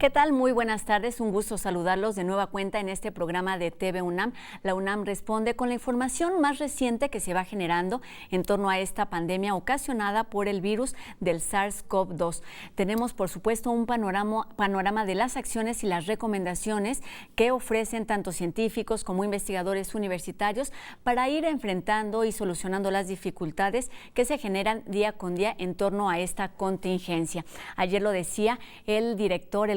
¿Qué tal? Muy buenas tardes, un gusto saludarlos de nueva cuenta en este programa de TV UNAM. La UNAM responde con la información más reciente que se va generando en torno a esta pandemia ocasionada por el virus del SARS-CoV-2. Tenemos, por supuesto, un panorama de las acciones y las recomendaciones que ofrecen tanto científicos como investigadores universitarios para ir enfrentando y solucionando las dificultades que se generan día con día en torno a esta contingencia. Ayer lo decía el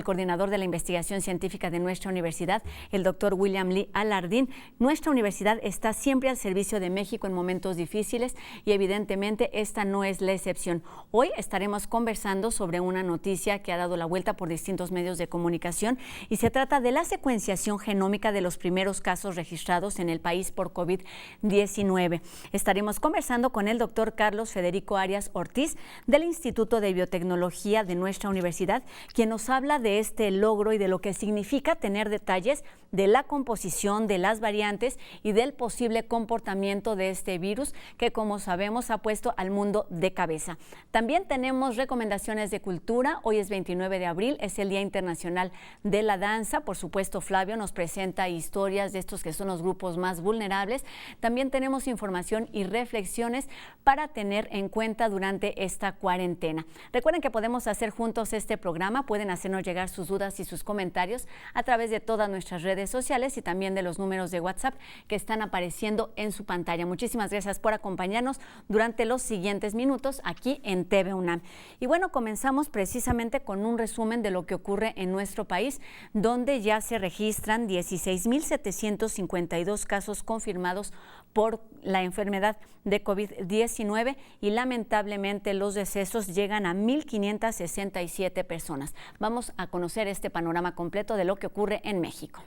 coordinador de la investigación científica de nuestra universidad, el doctor William Lee Alardín. Nuestra universidad está siempre al servicio de México en momentos difíciles y evidentemente esta no es la excepción. Hoy estaremos conversando sobre una noticia que ha dado la vuelta por distintos medios de comunicación y se trata de la secuenciación genómica de los primeros casos registrados en el país por COVID-19. Estaremos conversando con el doctor Carlos Federico Arias Ortiz del Instituto de Biotecnología de nuestra universidad, quien nos habla de este logro y de lo que significa tener detalles de la composición, de las variantes y del posible comportamiento de este virus que, como sabemos, ha puesto al mundo de cabeza. También tenemos recomendaciones de cultura. Hoy es 29 de abril, es el Día Internacional de la Danza. Por supuesto, Flavio nos presenta historias de estos que son los grupos más vulnerables. También tenemos información y reflexiones para tener en cuenta durante esta cuarentena. Recuerden que podemos hacer juntos este programa. Pueden hacernos llegar sus dudas y sus comentarios a través de todas nuestras redes sociales y también de los números de WhatsApp que están apareciendo en su pantalla. Muchísimas gracias por acompañarnos durante los siguientes minutos aquí en TV UNAM. Y bueno, comenzamos precisamente con un resumen de lo que ocurre en nuestro país, donde ya se registran 16,752 casos confirmados por la enfermedad de COVID-19 y lamentablemente los decesos llegan a 1,567 personas. Vamos a conocer este panorama completo de lo que ocurre en México.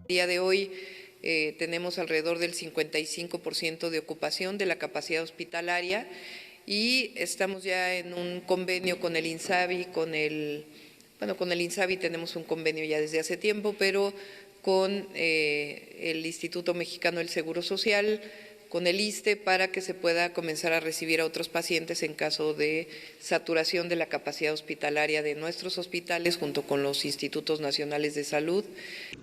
El día de hoy tenemos alrededor del 55% de ocupación de la capacidad hospitalaria y estamos ya en un convenio con el INSABI, con el INSABI tenemos un convenio ya desde hace tiempo, pero con el Instituto Mexicano del Seguro Social, con el ISSSTE, para que se pueda comenzar a recibir a otros pacientes en caso de saturación de la capacidad hospitalaria de nuestros hospitales junto con los institutos nacionales de salud.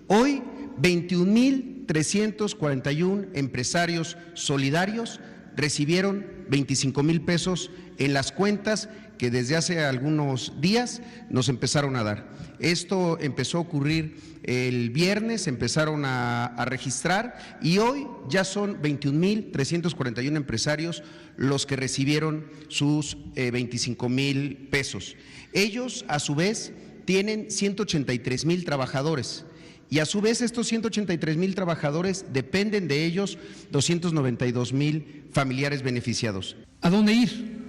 Hoy, 21,341 empresarios solidarios recibieron 25,000 pesos en las cuentas que desde hace algunos días nos empezaron a dar. Esto empezó a ocurrir el viernes, empezaron a registrar y hoy ya son 21,341 empresarios los que recibieron sus 25,000 pesos. Ellos, a su vez, tienen 183,000 trabajadores. Y a su vez estos 183,000 trabajadores dependen de ellos 292,000 familiares beneficiados. ¿A dónde ir?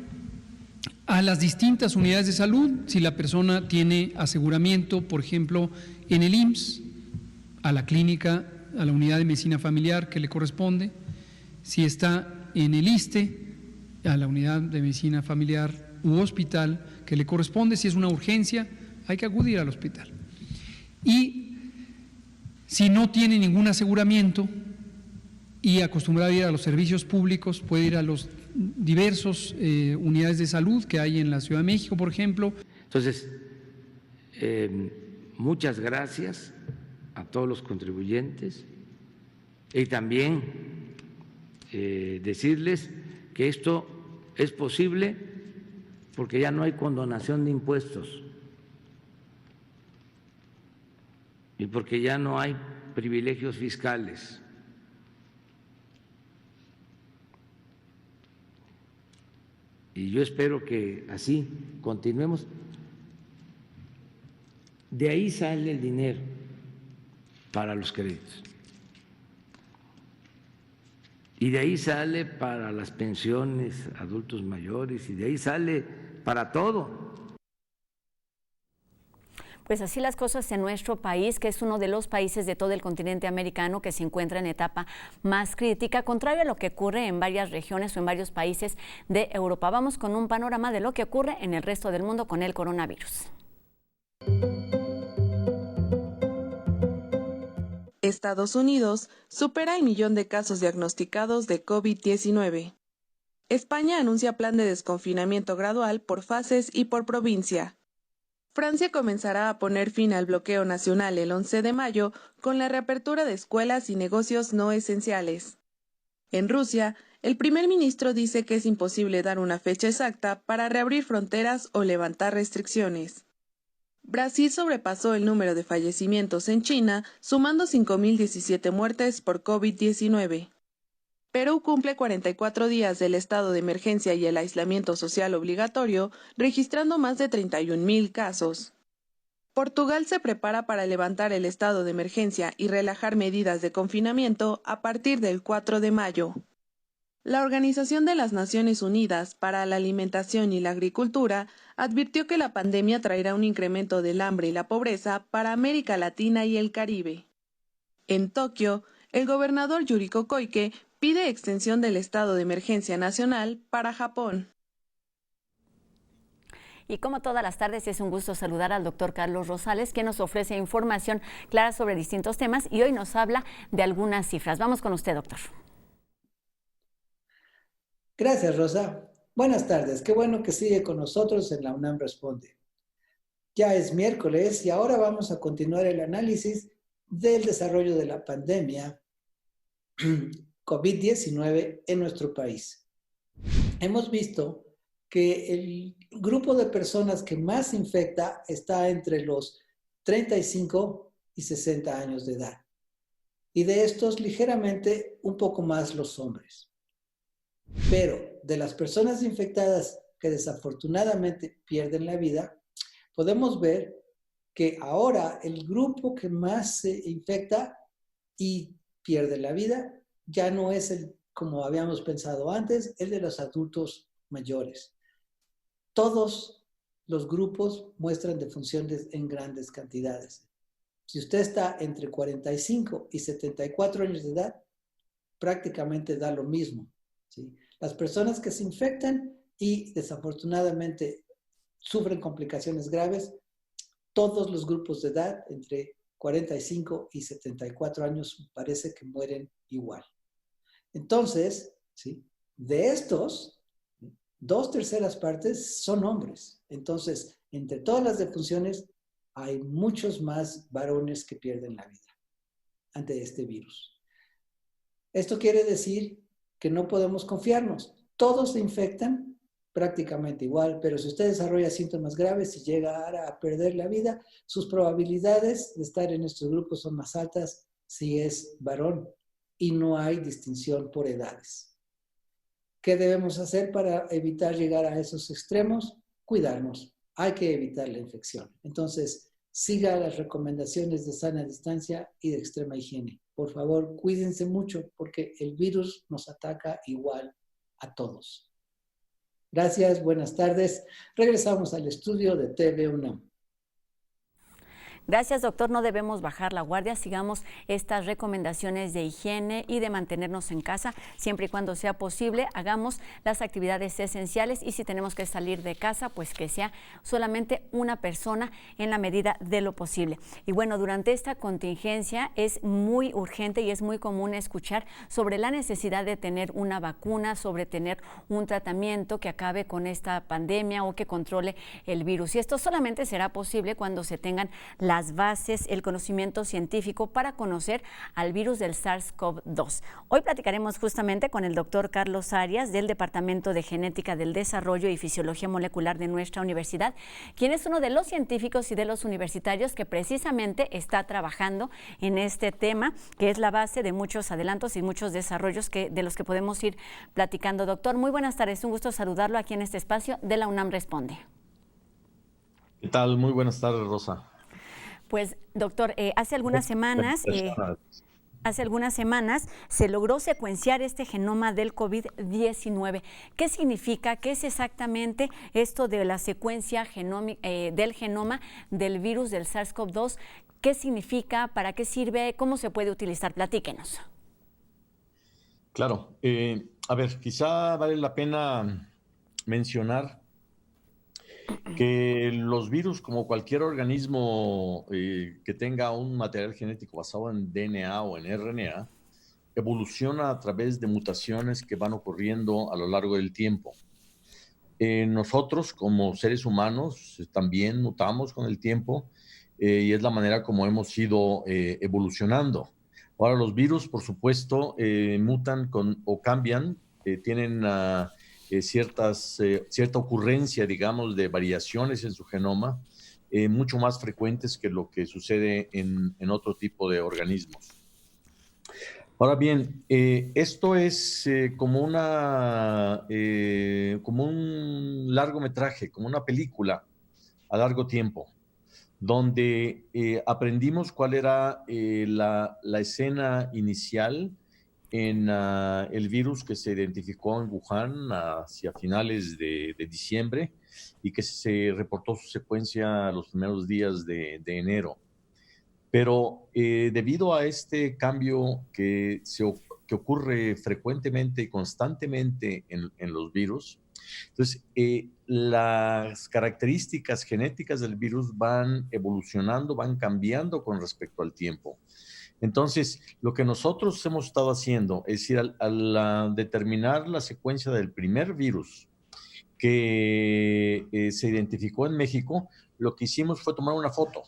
A las distintas unidades de salud, si la persona tiene aseguramiento, por ejemplo, en el IMSS, a la clínica, a la unidad de medicina familiar que le corresponde, si está en el ISSSTE, a la unidad de medicina familiar u hospital que le corresponde, si es una urgencia, hay que acudir al hospital. Y si no tiene ningún aseguramiento y acostumbrado a ir a los servicios públicos, puede ir a los diversos unidades de salud que hay en la Ciudad de México, por ejemplo. Entonces, muchas gracias a todos los contribuyentes y también decirles que esto es posible porque ya no hay condonación de impuestos y porque ya no hay privilegios fiscales. Y yo espero que así continuemos. De ahí sale el dinero para los créditos. Y de ahí sale para las pensiones, adultos mayores, y de ahí sale para todo. Pues así las cosas en nuestro país, que es uno de los países de todo el continente americano que se encuentra en etapa más crítica, contrario a lo que ocurre en varias regiones o en varios países de Europa. Vamos con un panorama de lo que ocurre en el resto del mundo con el coronavirus. Estados Unidos supera el 1,000,000 de casos diagnosticados de COVID-19. España anuncia plan de desconfinamiento gradual por fases y por provincia. Francia comenzará a poner fin al bloqueo nacional el 11 de mayo con la reapertura de escuelas y negocios no esenciales. En Rusia, el primer ministro dice que es imposible dar una fecha exacta para reabrir fronteras o levantar restricciones. Brasil sobrepasó el número de fallecimientos en China, sumando 5.017 muertes por COVID-19. Perú cumple 44 días del estado de emergencia y el aislamiento social obligatorio, registrando más de 31.000 casos. Portugal se prepara para levantar el estado de emergencia y relajar medidas de confinamiento a partir del 4 de mayo. La Organización de las Naciones Unidas para la Alimentación y la Agricultura advirtió que la pandemia traerá un incremento del hambre y la pobreza para América Latina y el Caribe. En Tokio, el gobernador Yuriko Koike pide extensión del estado de emergencia nacional para Japón. Y como todas las tardes, es un gusto saludar al doctor Carlos Rosales, que nos ofrece información clara sobre distintos temas y hoy nos habla de algunas cifras. Vamos con usted, doctor. Gracias, Rosa. Buenas tardes. Qué bueno que sigue con nosotros en la UNAM Responde. Ya es miércoles y ahora vamos a continuar el análisis del desarrollo de la pandemia COVID-19 en nuestro país. Hemos visto que el grupo de personas que más infecta está entre los 35 y 60 años de edad. Y de estos, ligeramente un poco más los hombres. Pero de las personas infectadas que desafortunadamente pierden la vida, podemos ver que ahora el grupo que más se infecta y pierde la vida ya no es el, como habíamos pensado antes, el de los adultos mayores. Todos los grupos muestran defunciones en grandes cantidades. Si usted está entre 45 y 74 años de edad, prácticamente da lo mismo, ¿sí? Las personas que se infectan y desafortunadamente sufren complicaciones graves, todos los grupos de edad entre 45 y 74 años parece que mueren igual. Entonces, ¿sí?, de estos, 2/3 partes son hombres. Entonces, entre todas las defunciones, hay muchos más varones que pierden la vida ante este virus. Esto quiere decir que no podemos confiarnos. Todos se infectan prácticamente igual, pero si usted desarrolla síntomas graves y llega a perder la vida, sus probabilidades de estar en estos grupos son más altas si es varón y no hay distinción por edades. ¿Qué debemos hacer para evitar llegar a esos extremos? Cuidarnos. Hay que evitar la infección. Entonces, siga las recomendaciones de sana distancia y de extrema higiene. Por favor, cuídense mucho porque el virus nos ataca igual a todos. Gracias, buenas tardes. Regresamos al estudio de TV UNAM. Gracias, doctor. No debemos bajar la guardia. Sigamos estas recomendaciones de higiene y de mantenernos en casa siempre y cuando sea posible. Hagamos las actividades esenciales y si tenemos que salir de casa, pues que sea solamente una persona en la medida de lo posible. Y bueno, durante esta contingencia es muy urgente y es muy común escuchar sobre la necesidad de tener una vacuna, sobre tener un tratamiento que acabe con esta pandemia o que controle el virus. Y esto solamente será posible cuando se tengan las bases, el conocimiento científico para conocer al virus del SARS-CoV-2. Hoy platicaremos justamente con el doctor Carlos Arias del Departamento de Genética del Desarrollo y Fisiología Molecular de nuestra universidad, quien es uno de los científicos y de los universitarios que precisamente está trabajando en este tema, que es la base de muchos adelantos y muchos desarrollos de los que podemos ir platicando. Doctor, muy buenas tardes. Un gusto saludarlo aquí en este espacio de la UNAM Responde. ¿Qué tal? Muy buenas tardes, Rosa. Pues, doctor, hace algunas semanas se logró secuenciar este genoma del COVID-19. ¿Qué significa? ¿Qué es exactamente esto de la secuencia del genoma del virus del SARS-CoV-2? ¿Qué significa? ¿Para qué sirve? ¿Cómo se puede utilizar? Platíquenos. Claro. A ver, quizá vale la pena mencionar que los virus, como cualquier organismo que tenga un material genético basado en DNA o en RNA, evoluciona a través de mutaciones que van ocurriendo a lo largo del tiempo. Nosotros, como seres humanos, también mutamos con el tiempo y es la manera como hemos ido evolucionando. Ahora, los virus, por supuesto, mutan o cambian, tienen cierta ocurrencia, digamos, de variaciones en su genoma, mucho más frecuentes que lo que sucede en otro tipo de organismos. Ahora bien, esto es como un largometraje, como una película a largo tiempo, donde aprendimos cuál era la escena inicial en el virus que se identificó en Wuhan hacia finales de diciembre y que se reportó su secuencia los primeros días de enero. Pero debido a este cambio que ocurre frecuentemente y constantemente en los virus, entonces las características genéticas del virus van evolucionando, van cambiando con respecto al tiempo. Entonces, lo que nosotros hemos estado haciendo es decir, al determinar la secuencia del primer virus que se identificó en México, lo que hicimos fue tomar una foto,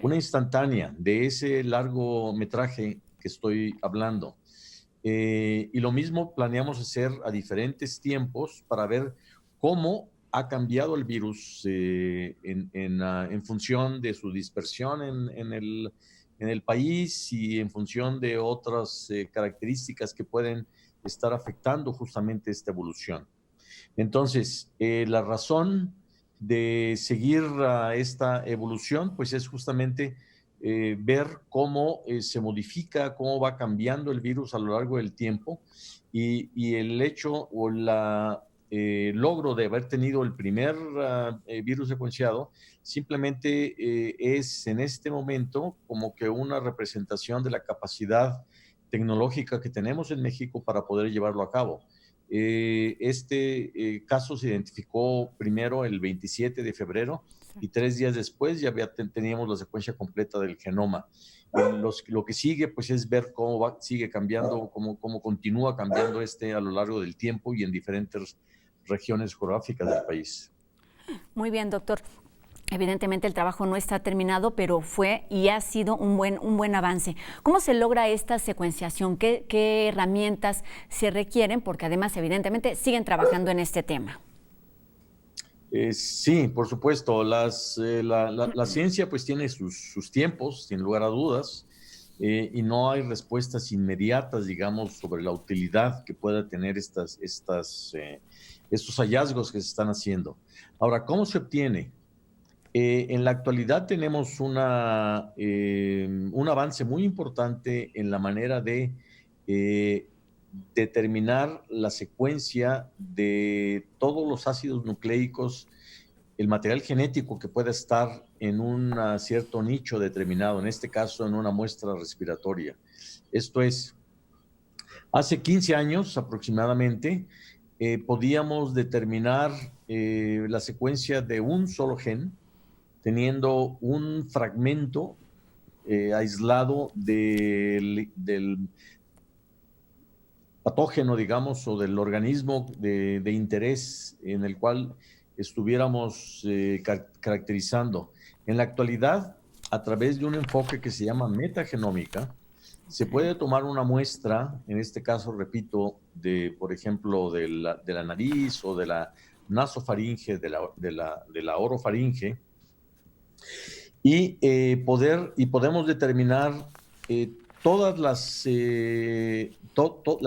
una instantánea de ese largometraje que estoy hablando. Y lo mismo planeamos hacer a diferentes tiempos para ver cómo ha cambiado el virus en función de su dispersión en el país y en función de otras características que pueden estar afectando justamente esta evolución. Entonces, la razón de seguir esta evolución, pues es justamente ver cómo se modifica, cómo va cambiando el virus a lo largo del tiempo y el hecho o logro de haber tenido el primer virus secuenciado simplemente es en este momento como que una representación de la capacidad tecnológica que tenemos en México para poder llevarlo a cabo. Este caso se identificó primero el 27 de febrero y 3 días después ya teníamos la secuencia completa del genoma. Lo que sigue pues es ver cómo sigue cambiando, cómo continúa cambiando a lo largo del tiempo y en diferentes regiones geográficas del país. Muy bien, doctor. Evidentemente el trabajo no está terminado, pero fue y ha sido un buen avance. ¿Cómo se logra esta secuenciación? ¿Qué herramientas se requieren? Porque además, evidentemente, siguen trabajando en este tema. Sí, por supuesto. La ciencia pues tiene sus tiempos, sin lugar a dudas, y no hay respuestas inmediatas, digamos, sobre la utilidad que pueda tener estos hallazgos que se están haciendo. Ahora, ¿cómo se obtiene? En la actualidad tenemos un avance muy importante en la manera de determinar la secuencia de todos los ácidos nucleicos, el material genético que pueda estar en un cierto nicho determinado, en este caso en una muestra respiratoria. Esto es, hace 15 años aproximadamente, podíamos determinar la secuencia de un solo gen, teniendo un fragmento aislado del patógeno, digamos, o del organismo de interés en el cual estuviéramos caracterizando. En la actualidad, a través de un enfoque que se llama metagenómica, se puede tomar una muestra, en este caso, repito, por ejemplo, de la nariz o de la nasofaringe, de la orofaringe, y podemos determinar todas la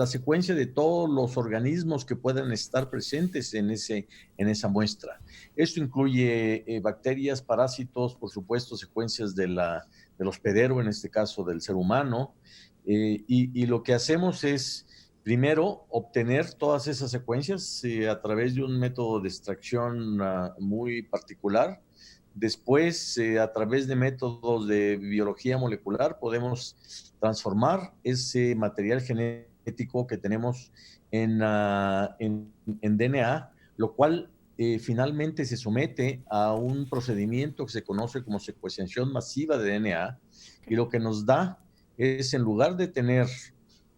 secuencia de todos los organismos que puedan estar presentes en esa muestra. Esto incluye bacterias, parásitos, por supuesto, secuencias del hospedero, en este caso del ser humano, y lo que hacemos es, primero, obtener todas esas secuencias a través de un método de extracción muy particular. Después, a través de métodos de biología molecular, podemos transformar ese material genético que tenemos en DNA, lo cual finalmente se somete a un procedimiento que se conoce como secuenciación masiva de DNA, y lo que nos da es, en lugar de tener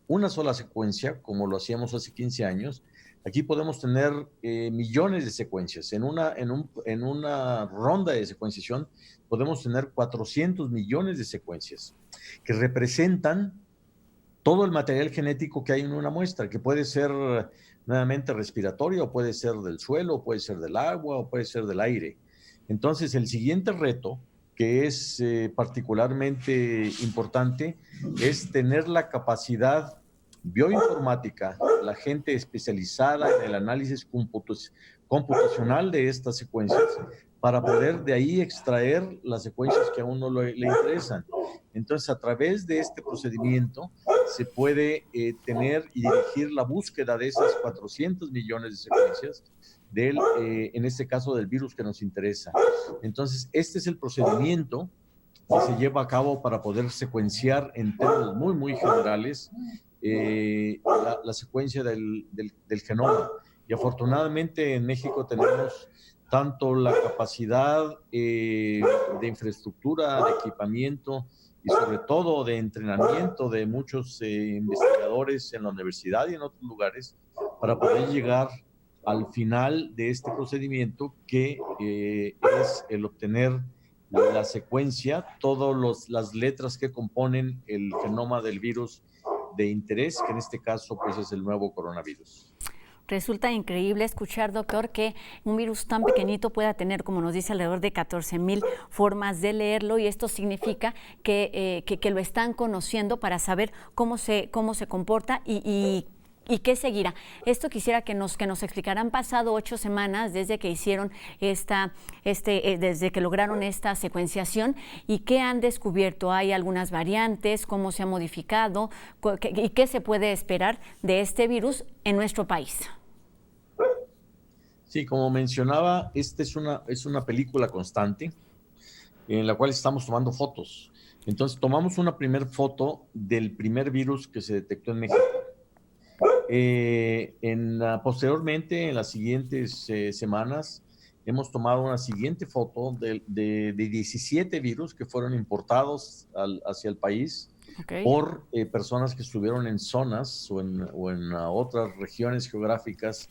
una sola secuencia, como lo hacíamos hace 15 años. Aquí podemos tener millones de secuencias. En una ronda de secuenciación podemos tener 400 millones de secuencias que representan todo el material genético que hay en una muestra, que puede ser nuevamente respiratorio, o puede ser del suelo, o puede ser del agua, o puede ser del aire. Entonces, el siguiente reto, que es particularmente importante, es tener la capacidad bioinformática, la gente especializada en el análisis computacional de estas secuencias, para poder de ahí extraer las secuencias que a uno le interesan. Entonces, a través de este procedimiento se puede tener y dirigir la búsqueda de esas 400 millones de secuencias en este caso del virus que nos interesa. Entonces, este es el procedimiento que se lleva a cabo para poder secuenciar en términos muy, muy generales la secuencia del genoma. Y afortunadamente en México tenemos tanto la capacidad de infraestructura, de equipamiento y sobre todo de entrenamiento de muchos investigadores en la universidad y en otros lugares para poder llegar al final de este procedimiento, que es el obtener la secuencia, todas las letras que componen el genoma del virus de interés, que en este caso pues es el nuevo coronavirus. Resulta increíble escuchar, doctor, que un virus tan pequeñito pueda tener, como nos dice, alrededor de 14,000 formas de leerlo, y esto significa que lo están conociendo para saber cómo se comporta y qué seguirá. Esto quisiera que nos explicaran. Han pasado 8 semanas desde que hicieron desde que lograron esta secuenciación, y qué han descubierto. ¿Hay algunas variantes? ¿Cómo se ha modificado? ¿Y qué se puede esperar de este virus en nuestro país? Sí, como mencionaba, esta es una película constante en la cual estamos tomando fotos. Entonces, tomamos una primera foto del primer virus que se detectó en México. Posteriormente, en las siguientes semanas, hemos tomado una siguiente foto de 17 virus que fueron importados hacia el país por personas que estuvieron en zonas o en otras regiones geográficas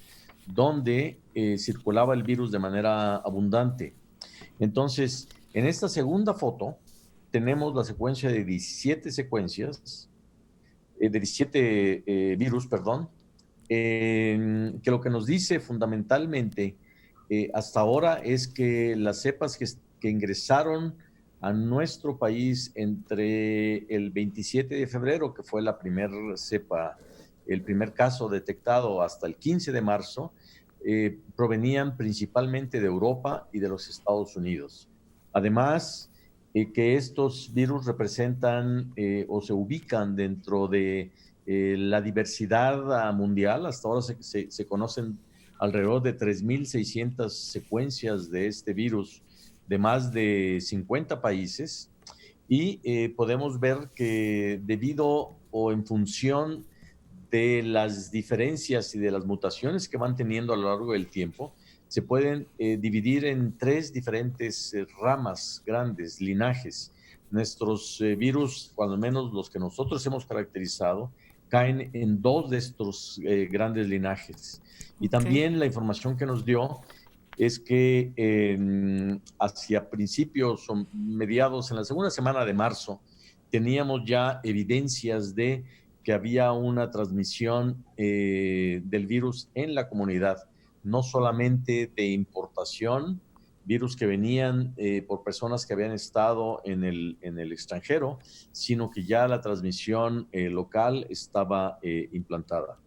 donde circulaba el virus de manera abundante. Entonces, en esta segunda foto tenemos la secuencia de 17 virus, que lo que nos dice fundamentalmente hasta ahora es que las cepas que ingresaron a nuestro país entre el 27 de febrero, que fue la primera cepa, el primer caso detectado, hasta el 15 de marzo, provenían principalmente de Europa y de los Estados Unidos. Además, que estos virus representan o se ubican dentro de la diversidad mundial. Hasta ahora se conocen alrededor de 3,600 secuencias de este virus de más de 50 países, y podemos ver que debido o en función de las diferencias y de las mutaciones que van teniendo a lo largo del tiempo, se pueden dividir en 3 diferentes ramas grandes, linajes. Nuestros virus, cuando menos los que nosotros hemos caracterizado, caen en 2 de estos grandes linajes. Y también la información que nos dio es que hacia principios o mediados, en la segunda semana de marzo, teníamos ya evidencias de que había una transmisión del virus en la comunidad, no solamente de importación, virus que venían por personas que habían estado en el extranjero, sino que ya la transmisión local estaba implantada.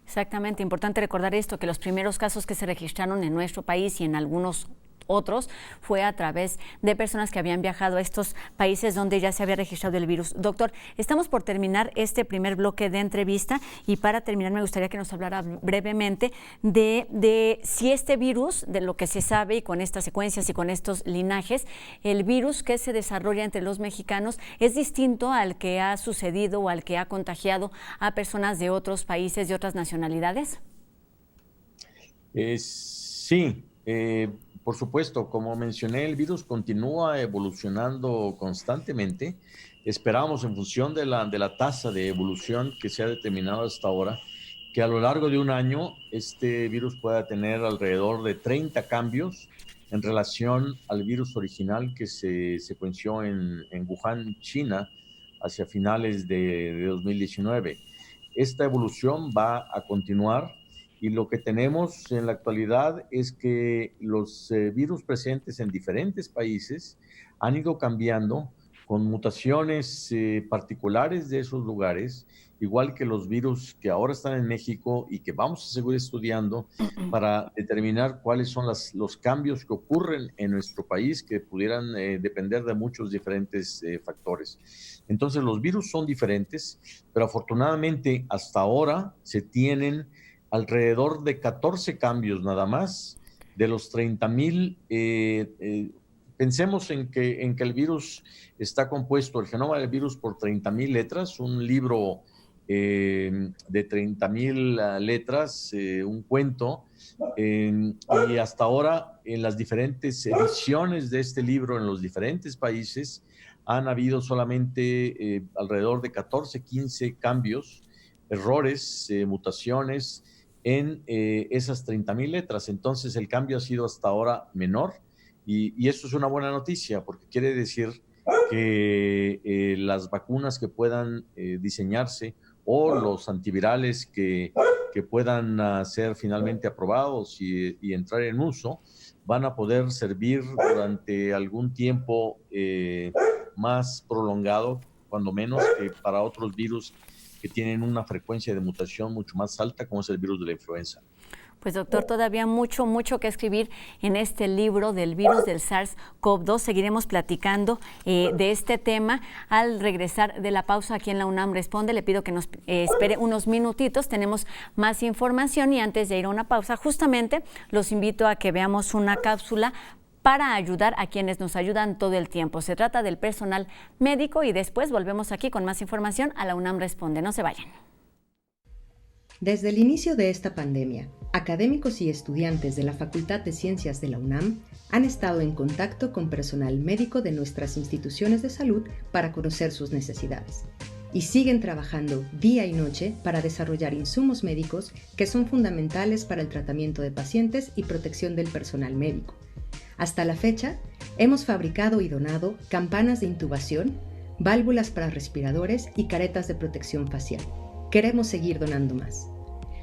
Exactamente, importante recordar esto, que los primeros casos que se registraron en nuestro país y en algunos otros fue a través de personas que habían viajado a estos países donde ya se había registrado el virus. Doctor, estamos por terminar este primer bloque de entrevista, y para terminar me gustaría que nos hablara brevemente de si este virus, de lo que se sabe y con estas secuencias y con estos linajes, el virus que se desarrolla entre los mexicanos es distinto al que ha sucedido o al que ha contagiado a personas de otros países, de otras nacionalidades. Sí. por supuesto, como mencioné, el virus continúa evolucionando constantemente. Esperamos, en función de la tasa de evolución que se ha determinado hasta ahora, que a lo largo de un año este virus pueda tener alrededor de 30 cambios en relación al virus original que se secuenció en Wuhan, China, hacia finales de 2019. Esta evolución va a continuar y lo que tenemos en la actualidad es que los virus presentes en diferentes países han ido cambiando con mutaciones particulares de esos lugares, igual que los virus que ahora están en México y que vamos a seguir estudiando para determinar cuáles son los cambios que ocurren en nuestro país, que pudieran depender de muchos diferentes factores. Entonces, los virus son diferentes, pero afortunadamente hasta ahora se tienen alrededor de 14 cambios nada más de los 30,000. Pensemos en que el virus está compuesto, el genoma del virus, por 30,000 letras, un libro de 30,000 letras, un cuento, y hasta ahora en las diferentes ediciones de este libro en los diferentes países han habido solamente alrededor de 14, 15 cambios, errores, mutaciones en esas 30,000 letras. Entonces el cambio ha sido hasta ahora menor y esto es una buena noticia porque quiere decir que las vacunas que puedan diseñarse o los antivirales que puedan ser finalmente aprobados y entrar en uso van a poder servir durante algún tiempo más prolongado, cuando menos, que para otros virus que tienen una frecuencia de mutación mucho más alta, como es el virus de la influenza. Pues doctor, todavía mucho que escribir en este libro del virus del SARS-CoV-2. Seguiremos platicando de este tema al regresar de la pausa aquí en la UNAM Responde. Le pido que nos espere unos minutitos, tenemos más información y antes de ir a una pausa, justamente los invito a que veamos una cápsula para ayudar a quienes nos ayudan todo el tiempo. Se trata del personal médico y después volvemos aquí con más información a la UNAM Responde. No se vayan. Desde el inicio de esta pandemia, académicos y estudiantes de la Facultad de Ciencias de la UNAM han estado en contacto con personal médico de nuestras instituciones de salud para conocer sus necesidades. Y siguen trabajando día y noche para desarrollar insumos médicos que son fundamentales para el tratamiento de pacientes y protección del personal médico. Hasta la fecha, hemos fabricado y donado campanas de intubación, válvulas para respiradores y caretas de protección facial. Queremos seguir donando más.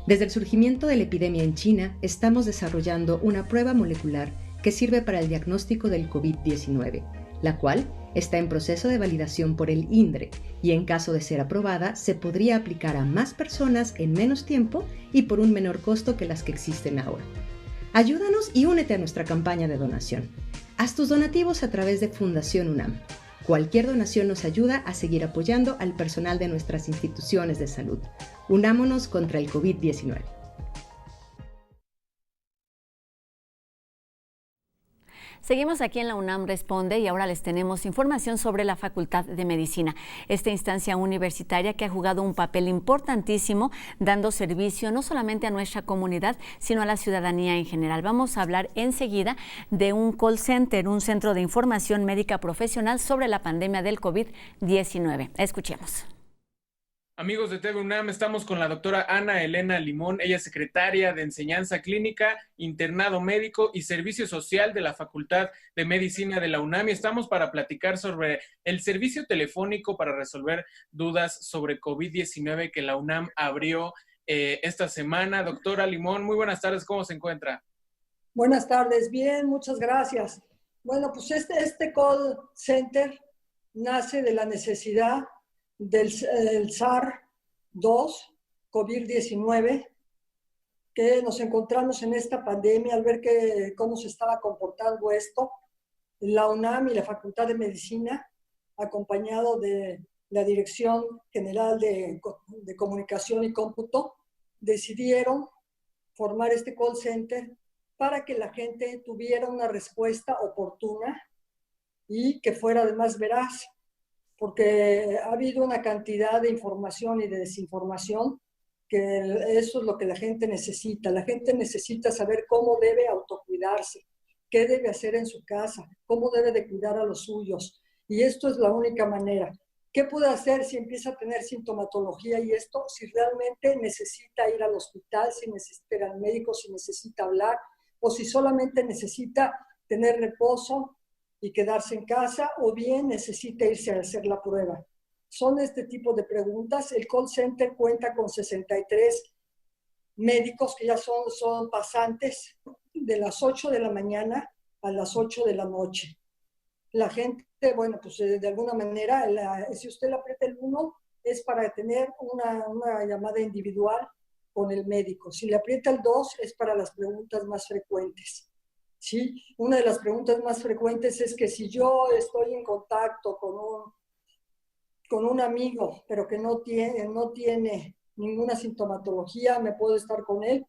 Desde el surgimiento de la epidemia en China, estamos desarrollando una prueba molecular que sirve para el diagnóstico del COVID-19, la cual está en proceso de validación por el INDRE y en caso de ser aprobada, se podría aplicar a más personas en menos tiempo y por un menor costo que las que existen ahora. Ayúdanos y únete a nuestra campaña de donación. Haz tus donativos a través de Fundación UNAM. Cualquier donación nos ayuda a seguir apoyando al personal de nuestras instituciones de salud. Unámonos contra el COVID-19. Seguimos aquí en la UNAM Responde y ahora les tenemos información sobre la Facultad de Medicina, esta instancia universitaria que ha jugado un papel importantísimo dando servicio no solamente a nuestra comunidad, sino a la ciudadanía en general. Vamos a hablar enseguida de un call center, un centro de información médica profesional sobre la pandemia del COVID-19. Escuchemos. Amigos de TV UNAM, estamos con la doctora Ana Elena Limón. Ella es secretaria de Enseñanza Clínica, Internado Médico y Servicio Social de la Facultad de Medicina de la UNAM y estamos para platicar sobre el servicio telefónico para resolver dudas sobre COVID-19 que la UNAM abrió esta semana. Doctora Limón, muy buenas tardes, ¿cómo se encuentra? Buenas tardes, bien, muchas gracias. Bueno, pues este call center nace de la necesidad del SARS-2, COVID-19, que nos encontramos en esta pandemia al ver cómo se estaba comportando esto. La UNAM y la Facultad de Medicina, acompañado de la Dirección General de Comunicación y Cómputo, decidieron formar este call center para que la gente tuviera una respuesta oportuna y que fuera además veraz, porque ha habido una cantidad de información y de desinformación que eso es lo que la gente necesita. La gente necesita saber cómo debe autocuidarse, qué debe hacer en su casa, cómo debe de cuidar a los suyos. Y esto es la única manera. ¿Qué puede hacer si empieza a tener sintomatología y esto? Si realmente necesita ir al hospital, si necesita ir al médico, si necesita hablar, o si solamente necesita tener reposo y quedarse en casa, o bien necesita irse a hacer la prueba. Son este tipo de preguntas. El call center cuenta con 63 médicos que ya son pasantes de las 8 de la mañana a las 8 de la noche. La gente, bueno, pues de alguna manera, si usted le aprieta el 1, es para tener una llamada individual con el médico. Si le aprieta el 2, es para las preguntas más frecuentes. ¿Sí? Una de las preguntas más frecuentes es que si yo estoy en contacto con un amigo, pero que no tiene ninguna sintomatología, ¿me puedo estar con él?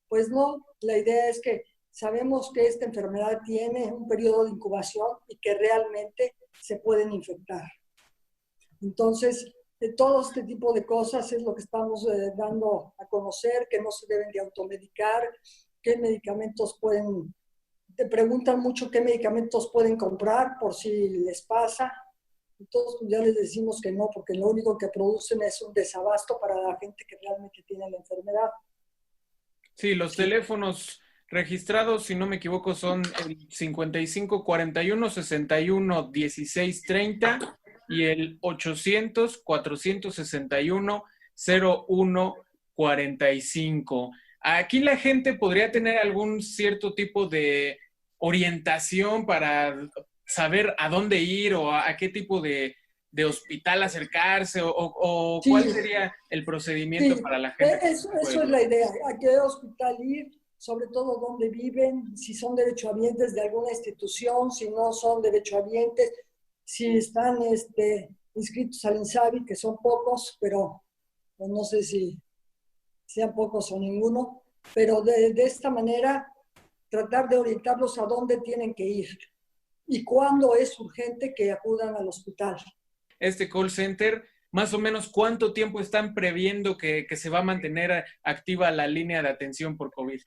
Pues no, la idea es que sabemos que esta enfermedad tiene un periodo de incubación y que realmente se pueden infectar. Entonces, de todo este tipo de cosas es lo que estamos dando a conocer, que no se deben de automedicar, qué medicamentos pueden, te preguntan mucho qué medicamentos pueden comprar por si les pasa. Entonces ya les decimos que no, porque lo único que producen es un desabasto para la gente que realmente tiene la enfermedad. Sí, los teléfonos registrados, si no me equivoco, son el 55 41 61 16 30 y el 800 461 01 45. Aquí la gente podría tener algún cierto tipo de orientación para saber a dónde ir o a qué tipo de hospital acercarse o Sí. cuál sería el procedimiento para la gente. Eso es la idea, a qué hospital ir, sobre todo dónde viven, si son derechohabientes de alguna institución, si no son derechohabientes, si están inscritos al INSABI, que son pocos, pero no sé si sean pocos o ninguno, pero de esta manera tratar de orientarlos a dónde tienen que ir y cuándo es urgente que acudan al hospital. Este call center, más o menos, ¿cuánto tiempo están previendo que se va a mantener activa la línea de atención por COVID?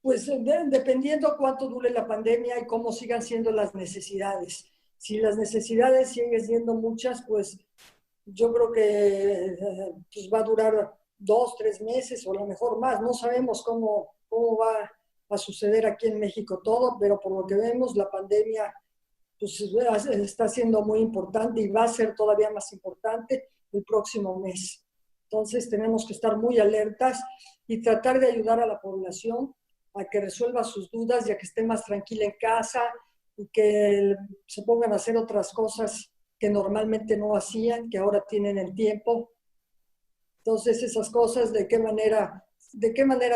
Pues dependiendo cuánto dure la pandemia y cómo sigan siendo las necesidades. Si las necesidades siguen siendo muchas, pues yo creo que pues va a durar 2, 3 meses o a lo mejor más. No sabemos cómo va a suceder aquí en México todo, pero por lo que vemos la pandemia pues está siendo muy importante y va a ser todavía más importante el próximo mes. Entonces tenemos que estar muy alertas y tratar de ayudar a la población a que resuelva sus dudas y a que esté más tranquila en casa y que se pongan a hacer otras cosas que normalmente no hacían, que ahora tienen el tiempo. Entonces esas cosas, de qué manera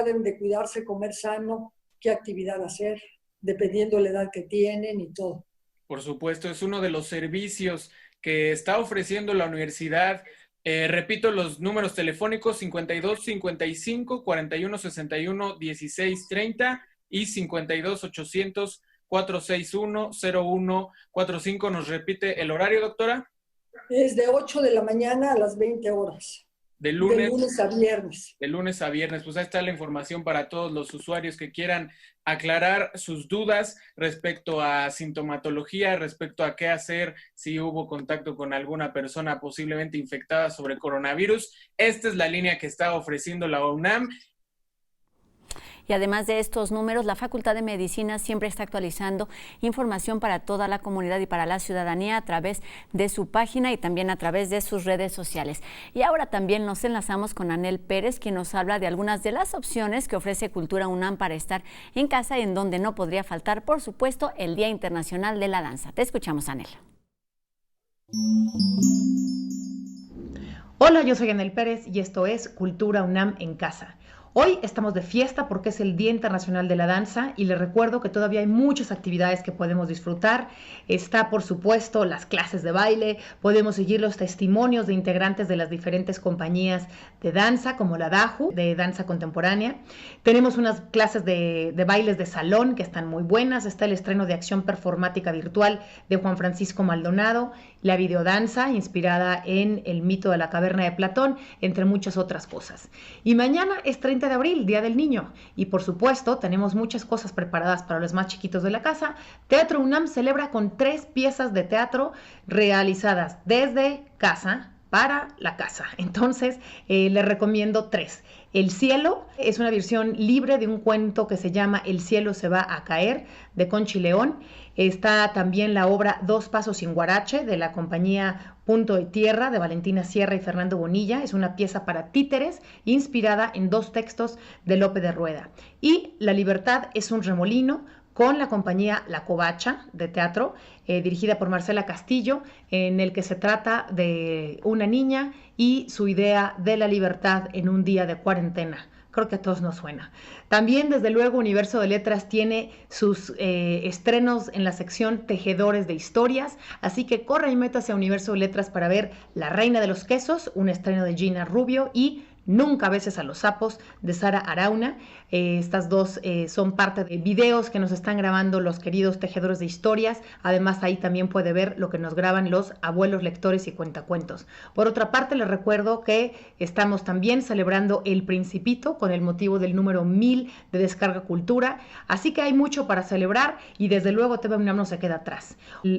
deben de cuidarse, comer sano, qué actividad hacer, dependiendo de la edad que tienen y todo. Por supuesto, es uno de los servicios que está ofreciendo la universidad. Repito los números telefónicos: 52 55 41 61 16 30 y 52 800 461 01 45. ¿Nos repite el horario, doctora? Es de 8 de la mañana a las 20 horas. De lunes a viernes. De lunes a viernes. Pues ahí está la información para todos los usuarios que quieran aclarar sus dudas respecto a sintomatología, respecto a qué hacer si hubo contacto con alguna persona posiblemente infectada sobre coronavirus. Esta es la línea que está ofreciendo la UNAM. Y además de estos números, la Facultad de Medicina siempre está actualizando información para toda la comunidad y para la ciudadanía a través de su página y también a través de sus redes sociales. Y ahora también nos enlazamos con Anel Pérez, quien nos habla de algunas de las opciones que ofrece Cultura UNAM para estar en casa, en donde no podría faltar, por supuesto, el Día Internacional de la Danza. Te escuchamos, Anel. Hola, yo soy Anel Pérez y esto es Cultura UNAM en casa. Hoy estamos de fiesta porque es el Día Internacional de la Danza y les recuerdo que todavía hay muchas actividades que podemos disfrutar. Está, por supuesto, las clases de baile, podemos seguir los testimonios de integrantes de las diferentes compañías de danza, como la DAJU, de danza contemporánea. Tenemos unas clases de bailes de salón que están muy buenas. Está el estreno de acción performática virtual de Juan Francisco Maldonado, la videodanza inspirada en el mito de la caverna de Platón, entre muchas otras cosas. Y mañana es 30 20 de abril, Día del Niño. Y por supuesto, tenemos muchas cosas preparadas para los más chiquitos de la casa. Teatro UNAM celebra con 3 piezas de teatro realizadas desde casa para la casa. Entonces, les recomiendo 3. El cielo es una versión libre de un cuento que se llama El cielo se va a caer, de Conchi León. Está también la obra Dos pasos sin guarache, de la compañía Punto de Tierra, de Valentina Sierra y Fernando Bonilla. Es una pieza para títeres inspirada en 2 textos de Lope de Rueda. Y La libertad es un remolino, con la compañía La Covacha de teatro, dirigida por Marcela Castillo, en el que se trata de una niña y su idea de la libertad en un día de cuarentena. Creo que a todos nos suena. También, desde luego, Universo de Letras tiene sus estrenos en la sección Tejedores de Historias, así que corre y métase a Universo de Letras para ver La Reina de los Quesos, un estreno de Gina Rubio, y Nunca beses a los sapos, de Sara Arauna. Estas 2 son parte de videos que nos están grabando los queridos tejedores de historias. Además, ahí también puede ver lo que nos graban los abuelos lectores y cuentacuentos. Por otra parte, les recuerdo que estamos también celebrando El Principito con el motivo del número 1000 de Descarga Cultura. Así que hay mucho para celebrar y desde luego TV UNAM no se queda atrás.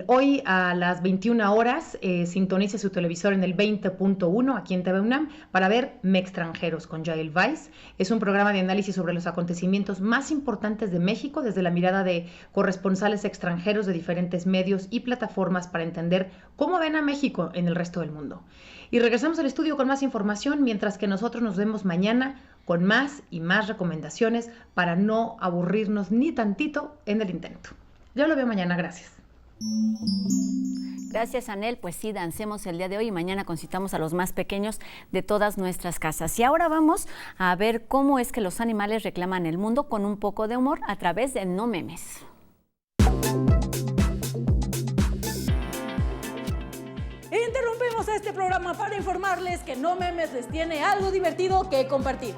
Hoy a las 21 horas sintonice su televisor en el 20.1 aquí en TV UNAM para ver Extranjeros con Yael Weiss. Es un programa de análisis sobre los acontecimientos más importantes de México desde la mirada de corresponsales extranjeros de diferentes medios y plataformas para entender cómo ven a México en el resto del mundo. Y regresamos al estudio con más información, mientras que nosotros nos vemos mañana con más y más recomendaciones para no aburrirnos ni tantito en el intento. Yo lo veo mañana, gracias. Gracias, Anel. Pues sí, dancemos el día de hoy y mañana concitamos a los más pequeños de todas nuestras casas. Y ahora vamos a ver cómo es que los animales reclaman el mundo con un poco de humor a través de No Memes. Interrumpimos este programa para informarles que No Memes les tiene algo divertido que compartir.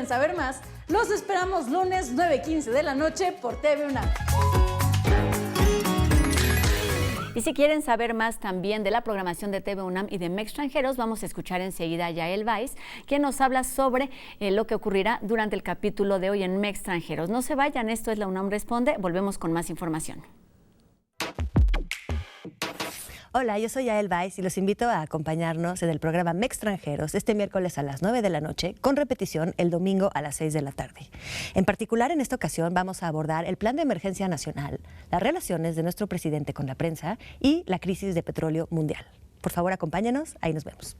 Saber más, los esperamos lunes 9:15 de la noche por TV UNAM. Y si quieren saber más también de la programación de TV UNAM y de MEX Extranjeros, vamos a escuchar enseguida a Yael Weiss, quien nos habla sobre lo que ocurrirá durante el capítulo de hoy en MEX Extranjeros. No se vayan, esto es La UNAM Responde, volvemos con más información. Hola, yo soy Yael Weiss y los invito a acompañarnos en el programa MEX Extranjeros este miércoles a las 9 de la noche, con repetición el domingo a las 6 de la tarde. En particular, en esta ocasión vamos a abordar el Plan de Emergencia Nacional, las relaciones de nuestro presidente con la prensa y la crisis de petróleo mundial. Por favor, acompáñanos, ahí nos vemos.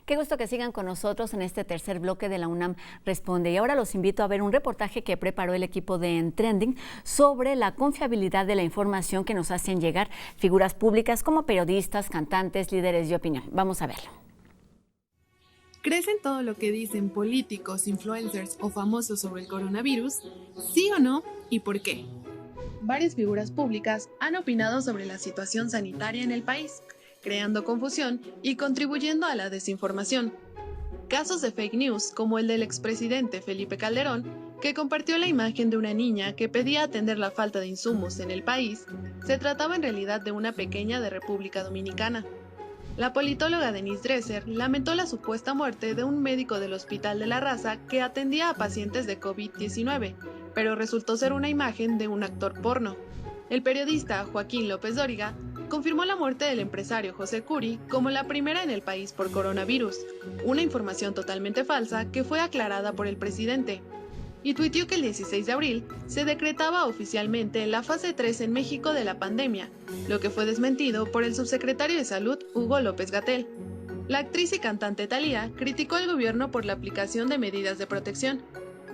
Qué gusto que sigan con nosotros en este tercer bloque de La UNAM Responde. Y ahora los invito a ver un reportaje que preparó el equipo de En Trending sobre la confiabilidad de la información que nos hacen llegar figuras públicas como periodistas, cantantes, líderes de opinión. Vamos a verlo. ¿Crees en todo lo que dicen políticos, influencers o famosos sobre el coronavirus? ¿Sí o no? ¿Y por qué? Varias figuras públicas han opinado sobre la situación sanitaria en el país, creando confusión y contribuyendo a la desinformación. casos de fake news como el del expresidente Felipe Calderón, que compartió la imagen de una niña que pedía atender la falta de insumos en el país, se trataba en realidad de una pequeña de República Dominicana. La politóloga Denise Dresser lamentó la supuesta muerte de un médico del Hospital de la Raza que atendía a pacientes de COVID-19, pero resultó ser una imagen de un actor porno. El periodista Joaquín López Dóriga confirmó la muerte del empresario José Curi como la primera en el país por coronavirus, una información totalmente falsa que fue aclarada por el presidente. Y tuiteó que el 16 de abril se decretaba oficialmente la fase 3 en México de la pandemia, lo que fue desmentido por el subsecretario de Salud Hugo López-Gatell. La actriz y cantante Thalía criticó al gobierno por la aplicación de medidas de protección,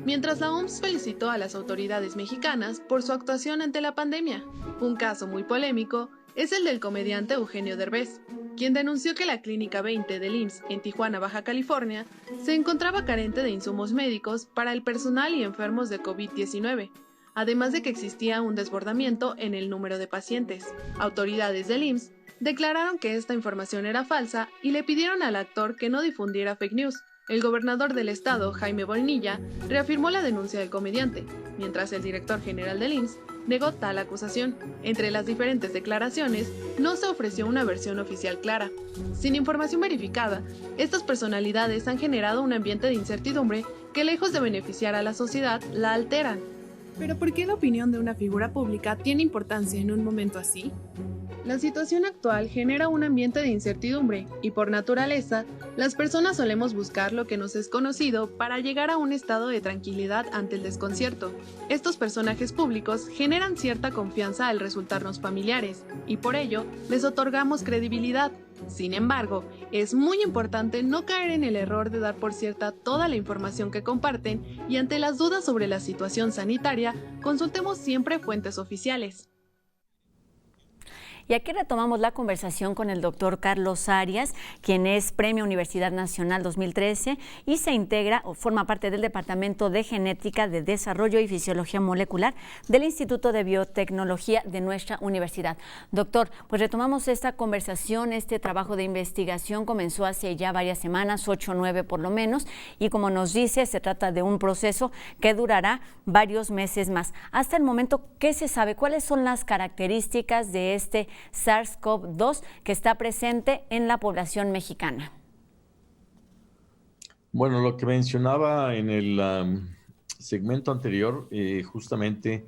mientras la OMS felicitó a las autoridades mexicanas por su actuación ante la pandemia. Un caso muy polémico es el del comediante Eugenio Derbez, quien denunció que la Clínica 20 del IMSS en Tijuana, Baja California, se encontraba carente de insumos médicos para el personal y enfermos de COVID-19, además de que existía un desbordamiento en el número de pacientes. Autoridades del IMSS declararon que esta información era falsa y le pidieron al actor que no difundiera fake news. El gobernador del estado, Jaime Bonilla, reafirmó la denuncia del comediante, mientras el director general del IMSS negó tal acusación. Entre las diferentes declaraciones, no se ofreció una versión oficial clara. Sin información verificada, estas personalidades han generado un ambiente de incertidumbre que, lejos de beneficiar a la sociedad, la alteran. ¿Pero por qué la opinión de una figura pública tiene importancia en un momento así? La situación actual genera un ambiente de incertidumbre y, por naturaleza, las personas solemos buscar lo que nos es conocido para llegar a un estado de tranquilidad ante el desconcierto. Estos personajes públicos generan cierta confianza al resultarnos familiares y por ello les otorgamos credibilidad. Sin embargo, es muy importante no caer en el error de dar por cierta toda la información que comparten y ante las dudas sobre la situación sanitaria, consultemos siempre fuentes oficiales. Y aquí retomamos la conversación con el doctor Carlos Arias, quien es Premio Universidad Nacional 2013 y se integra o forma parte del Departamento de Genética, de Desarrollo y Fisiología Molecular del Instituto de Biotecnología de nuestra universidad. Doctor, pues retomamos esta conversación. Este trabajo de investigación comenzó hace ya varias semanas, 8 o 9 por lo menos, y como nos dice, se trata de un proceso que durará varios meses más. Hasta el momento, ¿qué se sabe? ¿Cuáles son las características de este SARS-CoV-2 que está presente en la población mexicana? Bueno, lo que mencionaba en el segmento anterior justamente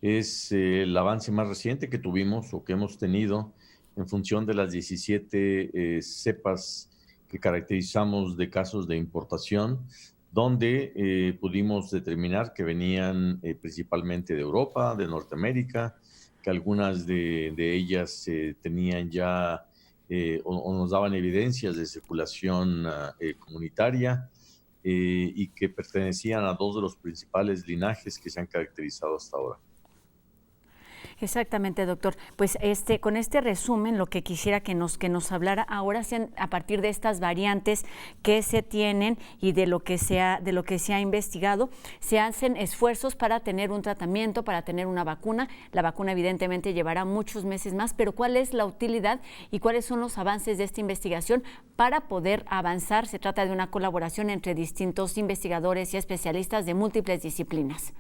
es el avance más reciente que tuvimos o que hemos tenido en función de las 17 cepas que caracterizamos de casos de importación, donde pudimos determinar que venían principalmente de Europa, de Norteamérica, que algunas de ellas tenían ya o nos daban evidencias de circulación comunitaria y que pertenecían a dos de los principales linajes que se han caracterizado hasta ahora. Exactamente, doctor. Pues con este resumen, lo que quisiera que nos hablara ahora, a partir de estas variantes que se tienen y de lo que se ha investigado, se hacen esfuerzos para tener un tratamiento, para tener una vacuna. La vacuna evidentemente llevará muchos meses más, pero ¿cuál es la utilidad y cuáles son los avances de esta investigación para poder avanzar? Se trata de una colaboración entre distintos investigadores y especialistas de múltiples disciplinas.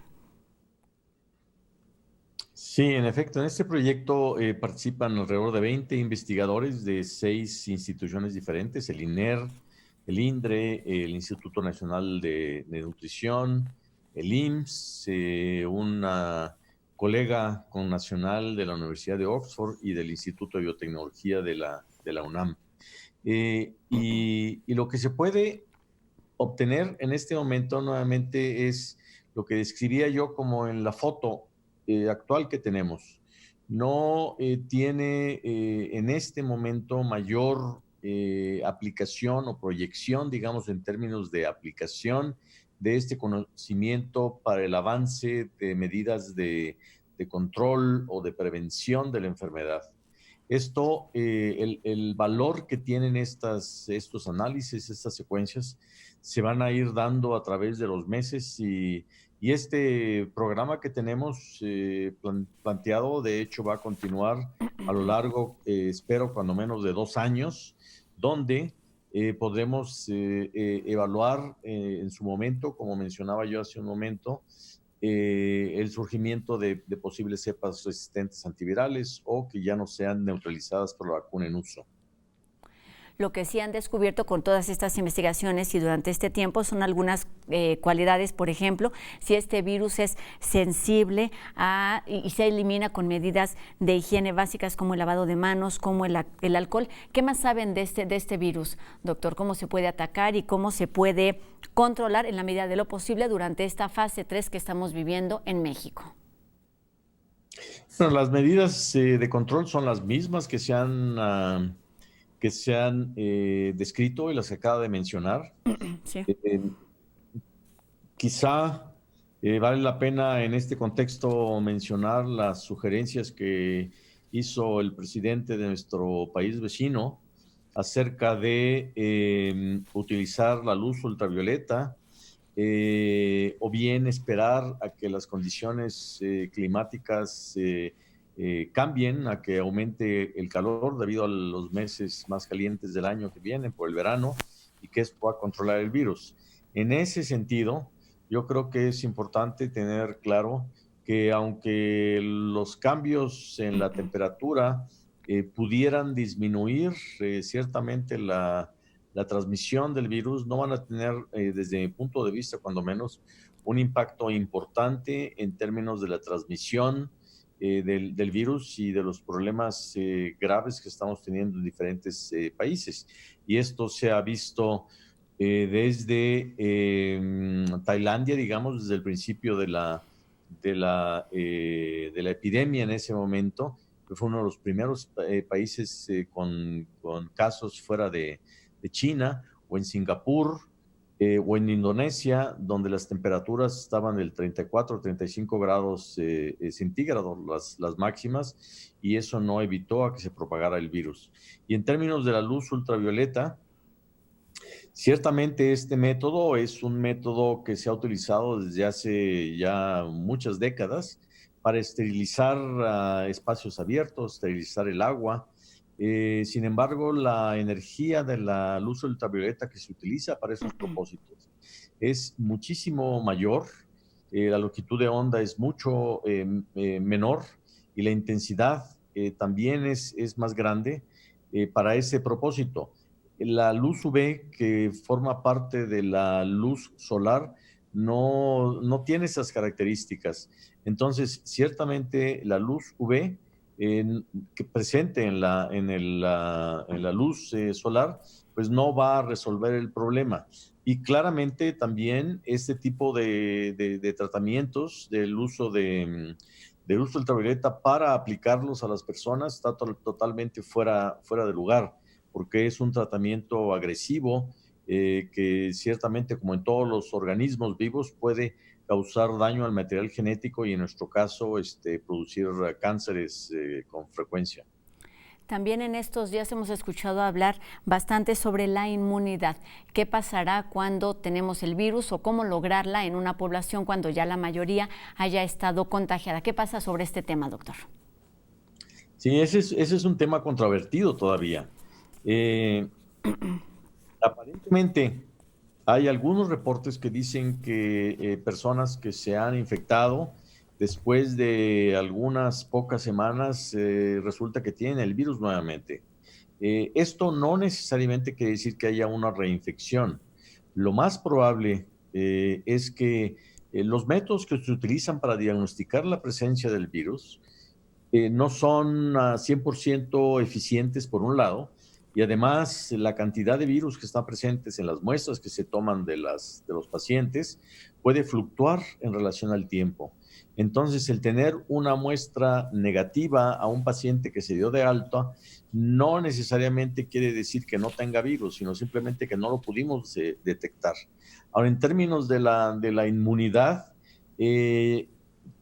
Sí, en efecto, en este proyecto participan alrededor de 20 investigadores de 6 instituciones diferentes: el INER, el INDRE, el Instituto Nacional de Nutrición, el IMSS, una colega connacional de la Universidad de Oxford y del Instituto de Biotecnología de la UNAM. Y lo que se puede obtener en este momento nuevamente es lo que describía yo como en la foto actual que tenemos. No tiene en este momento mayor aplicación o proyección, digamos, en términos de aplicación de este conocimiento para el avance de medidas de control o de prevención de la enfermedad. Esto, el valor que tienen estos análisis, estas secuencias, se van a ir dando a través de los meses y este programa que tenemos planteado, de hecho, va a continuar a lo largo, espero, cuando menos de 2 años, donde podremos evaluar en su momento, como mencionaba yo hace un momento, el surgimiento de posibles cepas resistentes antivirales o que ya no sean neutralizadas por la vacuna en uso. Lo que sí han descubierto con todas estas investigaciones y durante este tiempo son algunas cualidades, por ejemplo, si este virus es sensible y se elimina con medidas de higiene básicas como el lavado de manos, como el alcohol. ¿Qué más saben de este virus, doctor? ¿Cómo se puede atacar y cómo se puede controlar en la medida de lo posible durante esta fase 3 que estamos viviendo en México? Bueno, las medidas de control son las mismas que se han descrito y las que acaba de mencionar. Sí. Quizá vale la pena en este contexto mencionar las sugerencias que hizo el presidente de nuestro país vecino acerca de utilizar la luz ultravioleta o bien esperar a que las condiciones climáticas cambien, a que aumente el calor debido a los meses más calientes del año que vienen por el verano y que esto pueda controlar el virus. En ese sentido, yo creo que es importante tener claro que aunque los cambios en la temperatura pudieran disminuir ciertamente la transmisión del virus, no van a tener, desde mi punto de vista, cuando menos, un impacto importante en términos de la transmisión del virus y de los problemas graves que estamos teniendo en diferentes países. Y esto se ha visto desde Tailandia, digamos, desde el principio de la epidemia en ese momento, que fue uno de los primeros países con casos fuera de China, o en Singapur, o en Indonesia, donde las temperaturas estaban del 34 a 35 grados centígrados, las máximas, y eso no evitó a que se propagara el virus. Y en términos de la luz ultravioleta, ciertamente este método es un método que se ha utilizado desde hace ya muchas décadas para esterilizar espacios abiertos, esterilizar el agua. Sin embargo, la energía de la luz ultravioleta que se utiliza para esos propósitos es muchísimo mayor, la longitud de onda es mucho menor y la intensidad también es más grande para ese propósito. La luz UV, que forma parte de la luz solar, no tiene esas características. Entonces, ciertamente la luz UV que presente en la luz solar, pues no va a resolver el problema. Y claramente también este tipo de tratamientos del uso de luz ultravioleta para aplicarlos a las personas está totalmente fuera de lugar, porque es un tratamiento agresivo que ciertamente, como en todos los organismos vivos, puede causar daño al material genético y en nuestro caso producir cánceres con frecuencia. También en estos días hemos escuchado hablar bastante sobre la inmunidad. ¿Qué pasará cuando tenemos el virus o cómo lograrla en una población cuando ya la mayoría haya estado contagiada? ¿Qué pasa sobre este tema, doctor? Sí, ese es un tema controvertido todavía. Aparentemente, hay algunos reportes que dicen que personas que se han infectado después de algunas pocas semanas resulta que tienen el virus nuevamente. Esto no necesariamente quiere decir que haya una reinfección. Lo más probable es que los métodos que se utilizan para diagnosticar la presencia del virus no son 100% eficientes por un lado, y además la cantidad de virus que están presentes en las muestras que se toman de los pacientes puede fluctuar en relación al tiempo. Entonces, el tener una muestra negativa a un paciente que se dio de alta no necesariamente quiere decir que no tenga virus, sino simplemente que no lo pudimos detectar. Ahora, en términos de la inmunidad,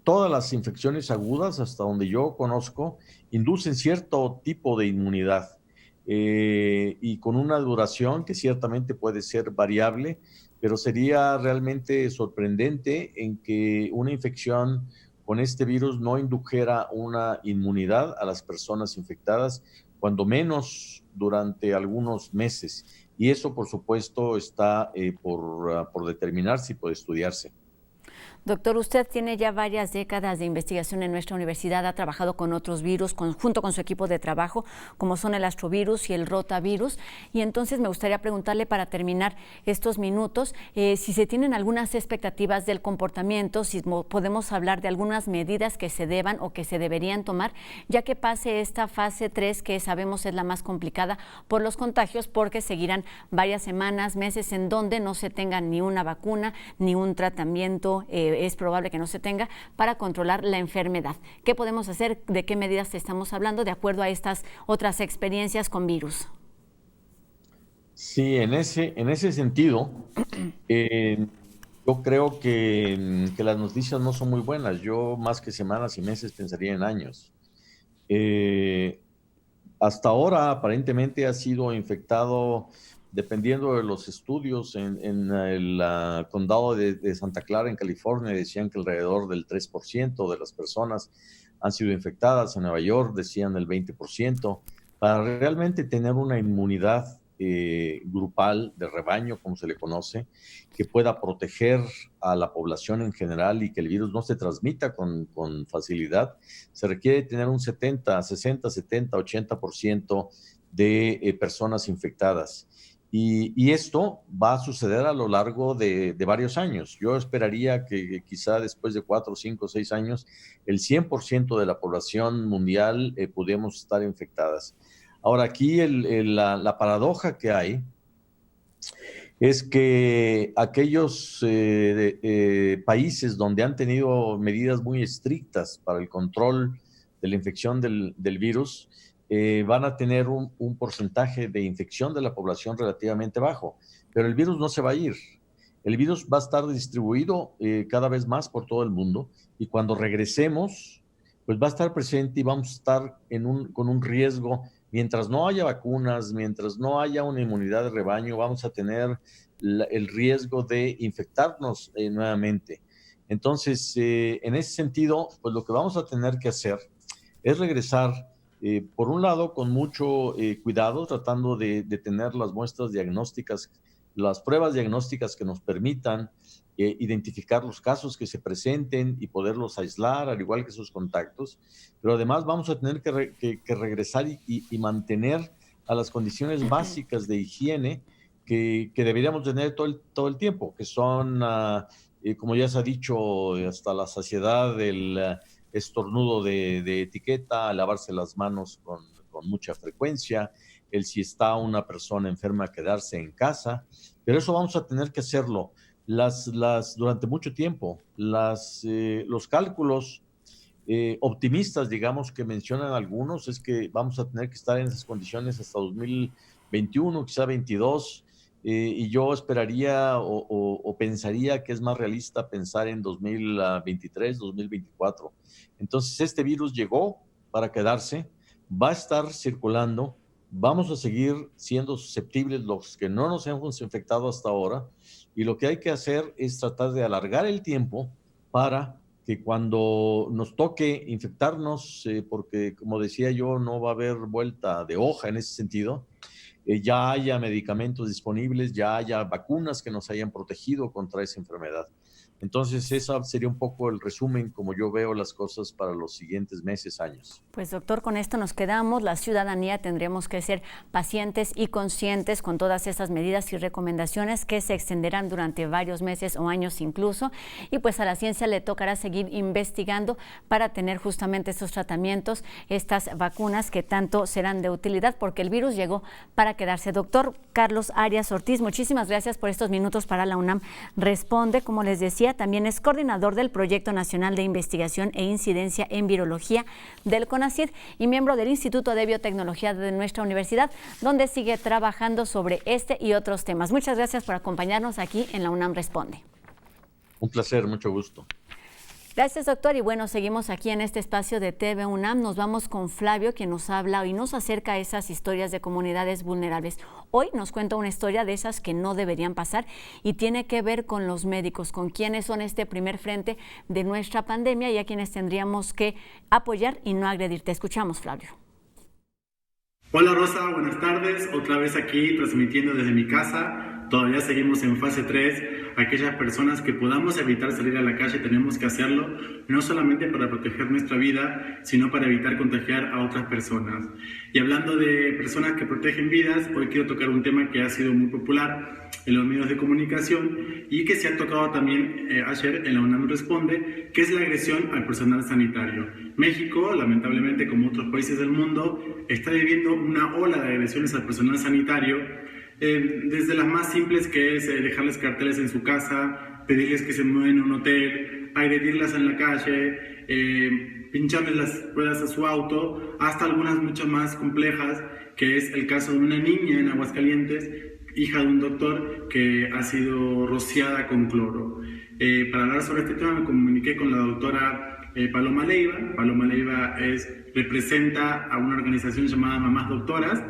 todas las infecciones agudas, hasta donde yo conozco, inducen cierto tipo de inmunidad. Y con una duración que ciertamente puede ser variable, pero sería realmente sorprendente en que una infección con este virus no indujera una inmunidad a las personas infectadas, cuando menos durante algunos meses. y eso, por supuesto, está por determinarse y por estudiarse. Doctor, usted tiene ya varias décadas de investigación en nuestra universidad, ha trabajado con otros virus, junto con su equipo de trabajo, como son el astrovirus y el rotavirus, y entonces me gustaría preguntarle para terminar estos minutos, si se tienen algunas expectativas del comportamiento, si podemos hablar de algunas medidas que se deban o que se deberían tomar, ya que pase esta fase 3, que sabemos es la más complicada por los contagios, porque seguirán varias semanas, meses en donde no se tenga ni una vacuna, ni un tratamiento, es probable que no se tenga, para controlar la enfermedad. ¿Qué podemos hacer? ¿De qué medidas estamos hablando de acuerdo a estas otras experiencias con virus? Sí, en ese sentido, yo creo que las noticias no son muy buenas. Yo, más que semanas y meses, pensaría en años. Hasta ahora, aparentemente, ha sido infectado, dependiendo de los estudios, en el condado de Santa Clara, en California, decían que alrededor del 3% de las personas han sido infectadas. En Nueva York decían el 20%. Para realmente tener una inmunidad grupal, de rebaño, como se le conoce, que pueda proteger a la población en general y que el virus no se transmita con facilidad, se requiere tener un 60, 70, 80% de personas infectadas. Y esto va a suceder a lo largo de varios años. Yo esperaría que quizá después de 4, 5, 6 años, el 100% de la población mundial pudiéramos estar infectadas. Ahora, aquí la paradoja que hay es que aquellos países donde han tenido medidas muy estrictas para el control de la infección del virus, van a tener un porcentaje de infección de la población relativamente bajo, pero el virus no se va a ir. El virus va a estar distribuido cada vez más por todo el mundo, y cuando regresemos, pues va a estar presente y vamos a estar con un riesgo. Mientras no haya vacunas, mientras no haya una inmunidad de rebaño, vamos a tener el riesgo de infectarnos nuevamente. Entonces, en ese sentido, pues lo que vamos a tener que hacer es regresar, por un lado, con mucho cuidado, tratando de tener las muestras diagnósticas, las pruebas diagnósticas que nos permitan identificar los casos que se presenten y poderlos aislar, al igual que sus contactos. Pero además vamos a tener que regresar y mantener a las condiciones básicas de higiene que deberíamos tener todo el tiempo, que son, como ya se ha dicho hasta la saciedad, el estornudo de etiqueta, lavarse las manos con mucha frecuencia, el si está una persona enferma quedarse en casa, pero eso vamos a tener que hacerlo durante mucho tiempo. Los cálculos optimistas, digamos, que mencionan algunos, es que vamos a tener que estar en esas condiciones hasta 2021, quizá 22, y yo esperaría o pensaría que es más realista pensar en 2023, 2024. Entonces, este virus llegó para quedarse, va a estar circulando, vamos a seguir siendo susceptibles los que no nos hemos infectado hasta ahora, y lo que hay que hacer es tratar de alargar el tiempo para que cuando nos toque infectarnos, porque como decía yo, no va a haber vuelta de hoja en ese sentido, ya haya medicamentos disponibles, ya haya vacunas que nos hayan protegido contra esa enfermedad. Entonces, ese sería un poco el resumen, como yo veo las cosas para los siguientes meses, años. Pues, doctor, con esto nos quedamos. La ciudadanía tendremos que ser pacientes y conscientes con todas estas medidas y recomendaciones que se extenderán durante varios meses o años incluso. Y pues a la ciencia le tocará seguir investigando para tener justamente estos tratamientos, estas vacunas que tanto serán de utilidad, porque el virus llegó para quedarse. Doctor Carlos Arias Ortiz, muchísimas gracias por estos minutos para la UNAM Responde. Como les decía, también es coordinador del Proyecto Nacional de Investigación e Incidencia en Virología del CONACYT y miembro del Instituto de Biotecnología de nuestra universidad, donde sigue trabajando sobre este y otros temas. Muchas gracias por acompañarnos aquí en la UNAM Responde. Un placer, mucho gusto. Gracias, doctor. Y bueno, seguimos aquí en este espacio de TV UNAM. Nos vamos con Flavio, quien nos habla y nos acerca a esas historias de comunidades vulnerables. Hoy nos cuenta una historia de esas que no deberían pasar y tiene que ver con los médicos, con quienes son este primer frente de nuestra pandemia y a quienes tendríamos que apoyar y no agredir. Te escuchamos, Flavio. Hola Rosa, buenas tardes. Otra vez aquí transmitiendo desde mi casa. Todavía seguimos en fase 3. Aquellas personas que podamos evitar salir a la calle tenemos que hacerlo, no solamente para proteger nuestra vida, sino para evitar contagiar a otras personas. Y hablando de personas que protegen vidas, hoy quiero tocar un tema que ha sido muy popular en los medios de comunicación y que se ha tocado también ayer en la UNAM Responde, que es la agresión al personal sanitario. México, lamentablemente, como otros países del mundo, está viviendo una ola de agresiones al personal sanitario, desde las más simples, que es dejarles carteles en su casa, pedirles que se muevan a un hotel, agredirlas en la calle, pincharles las ruedas a su auto, hasta algunas mucho más complejas, que es el caso de una niña en Aguascalientes, hija de un doctor, que ha sido rociada con cloro. Para hablar sobre este tema me comuniqué con la doctora Paloma Leiva. Paloma Leiva representa a una organización llamada Mamás Doctoras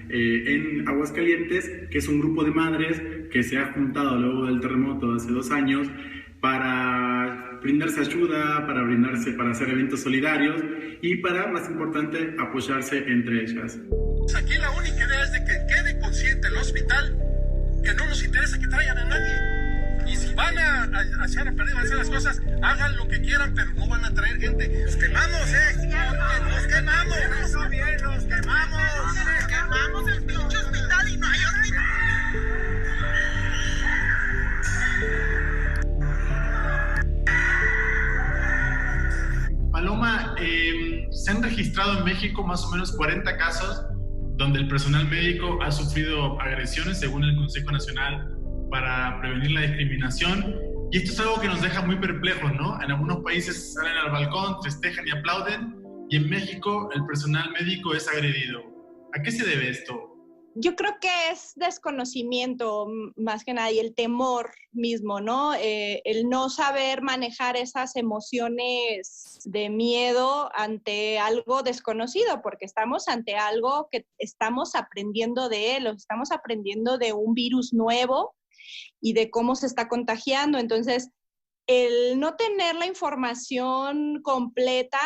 en Aguascalientes, que es un grupo de madres que se ha juntado luego del terremoto de hace 2 años para brindarse ayuda, para hacer eventos solidarios y para, más importante, apoyarse entre ellas. Aquí la única idea es de que quede consciente el hospital que no nos interesa que traigan a nadie. Y si van a echar a perder, van a hacer las cosas, hagan lo que quieran, pero no van a traer gente. Los quemamos, los quemamos. Eso bien, los quemamos. Quemamos el pinche hospital y no hay hospital. Paloma, se han registrado en México más o menos 40 casos donde el personal médico ha sufrido agresiones, según el Consejo Nacional para Prevenir la Discriminación. Y esto es algo que nos deja muy perplejos, ¿no? En algunos países salen al balcón, festejan y aplauden, y en México el personal médico es agredido. ¿A qué se debe esto? Yo creo que es desconocimiento más que nada y el temor mismo, ¿no? El no saber manejar esas emociones de miedo ante algo desconocido, porque estamos ante algo que estamos aprendiendo de él, o estamos aprendiendo de un virus nuevo y de cómo se está contagiando. Entonces, el no tener la información completa,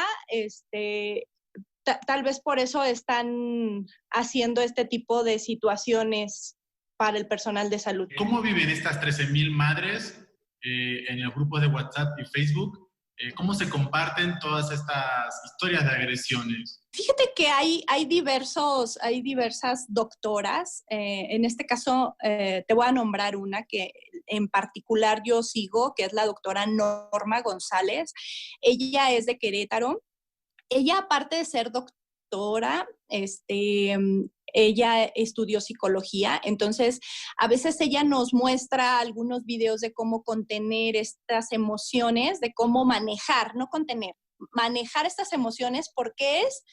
tal vez por eso están haciendo este tipo de situaciones para el personal de salud. ¿Cómo viven estas 13,000 madres en los grupos de WhatsApp y Facebook? ¿Cómo se comparten todas estas historias de agresiones? Fíjate que hay diversas doctoras. En este caso, te voy a nombrar una que en particular yo sigo, que es la doctora Norma González. Ella es de Querétaro. Ella, aparte de ser doctora, ella estudió psicología, entonces a veces ella nos muestra algunos videos de cómo contener estas emociones, de cómo manejar, no contener, manejar estas emociones, porque es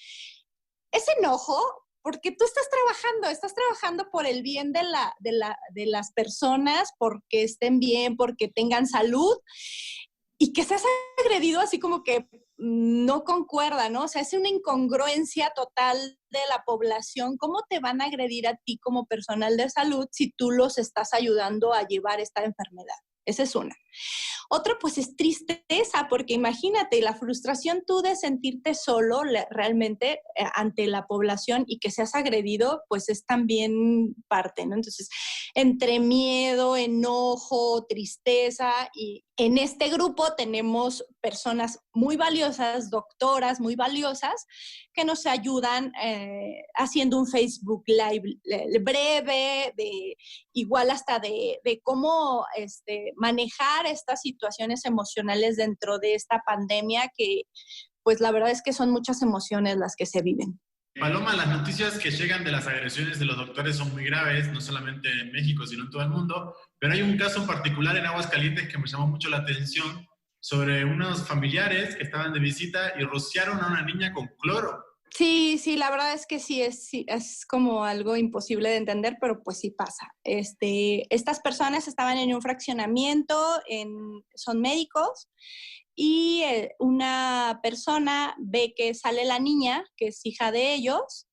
enojo, porque tú estás trabajando por el bien de las personas, porque estén bien, porque tengan salud, y que seas agredido así como que no concuerda, ¿no? O sea, es una incongruencia total de la población. ¿Cómo te van a agredir a ti como personal de salud si tú los estás ayudando a llevar esta enfermedad? Esa es una. Otra, pues, es tristeza, porque imagínate la frustración tú de sentirte solo realmente ante la población y que seas agredido, pues es también parte, ¿no? Entonces, entre miedo, enojo, tristeza, y en este grupo tenemos personas muy valiosas, doctoras muy valiosas, que nos ayudan haciendo un Facebook Live breve, igual hasta de cómo manejar estas situaciones emocionales dentro de esta pandemia, que pues la verdad es que son muchas emociones las que se viven. Paloma, las noticias que llegan de las agresiones de los doctores son muy graves, no solamente en México, sino en todo el mundo, pero hay un caso en particular en Aguascalientes que me llamó mucho la atención, sobre unos familiares que estaban de visita y rociaron a una niña con cloro. Sí, la verdad es que sí, es como algo imposible de entender, pero pues sí pasa. Estas personas estaban en un fraccionamiento, son médicos, y una persona ve que sale la niña, que es hija de ellos,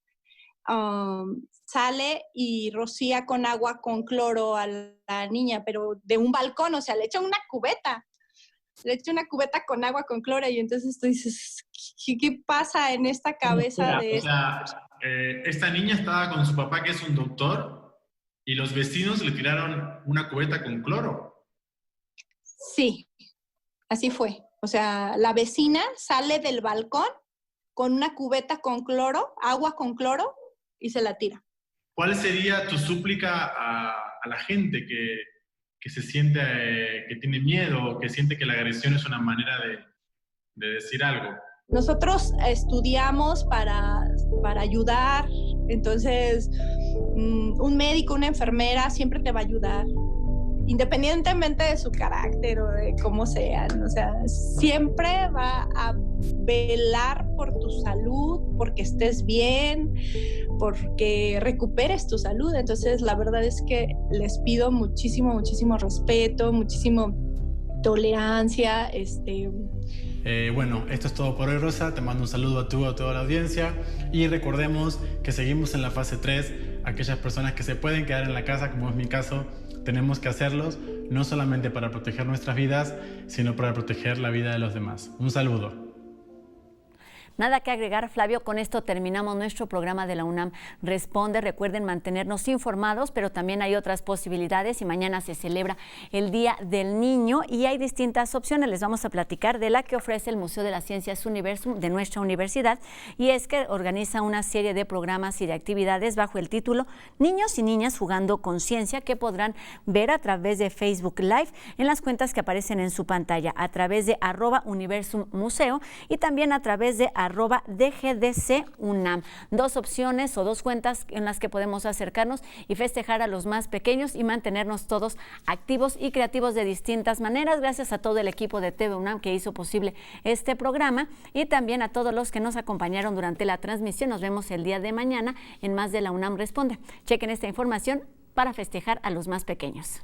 sale y rocía con agua con cloro a la niña, pero de un balcón, o sea, le echa una cubeta con agua con cloro, y entonces tú dices, ¿qué pasa en esta cabeza de esta persona? esta niña estaba con su papá, que es un doctor, y los vecinos le tiraron una cubeta con cloro. Sí, así fue. O sea, la vecina sale del balcón con una cubeta con cloro, agua con cloro, y se la tira. ¿Cuál sería tu súplica a la gente que se siente, que tiene miedo, que siente que la agresión es una manera de decir algo? Nosotros estudiamos para ayudar, entonces un médico, una enfermera siempre te va a ayudar, independientemente de su carácter o de cómo sean. O sea, siempre va a velar por tu salud, porque estés bien, porque recuperes tu salud. Entonces, la verdad es que les pido muchísimo, muchísimo respeto, muchísimo tolerancia. Bueno, esto es todo por hoy, Rosa. Te mando un saludo a toda la audiencia y recordemos que seguimos en la fase 3. Aquellas personas que se pueden quedar en la casa, como es mi caso, tenemos que hacerlos, no solamente para proteger nuestras vidas, sino para proteger la vida de los demás. Un saludo. Nada que agregar, Flavio. Con esto terminamos nuestro programa de la UNAM Responde. Recuerden mantenernos informados, pero también hay otras posibilidades y mañana se celebra el Día del Niño y hay distintas opciones. Les vamos a platicar de la que ofrece el Museo de las Ciencias Universum de nuestra universidad, y es que organiza una serie de programas y de actividades bajo el título Niños y Niñas Jugando con Ciencia, que podrán ver a través de Facebook Live en las cuentas que aparecen en su pantalla, a través de @universummuseo y también a través de @DGDCUNAM. Dos opciones o dos cuentas en las que podemos acercarnos y festejar a los más pequeños y mantenernos todos activos y creativos de distintas maneras. Gracias a todo el equipo de TV UNAM que hizo posible este programa y también a todos los que nos acompañaron durante la transmisión. Nos vemos el día de mañana en más de la UNAM Responde. Chequen esta información para festejar a los más pequeños.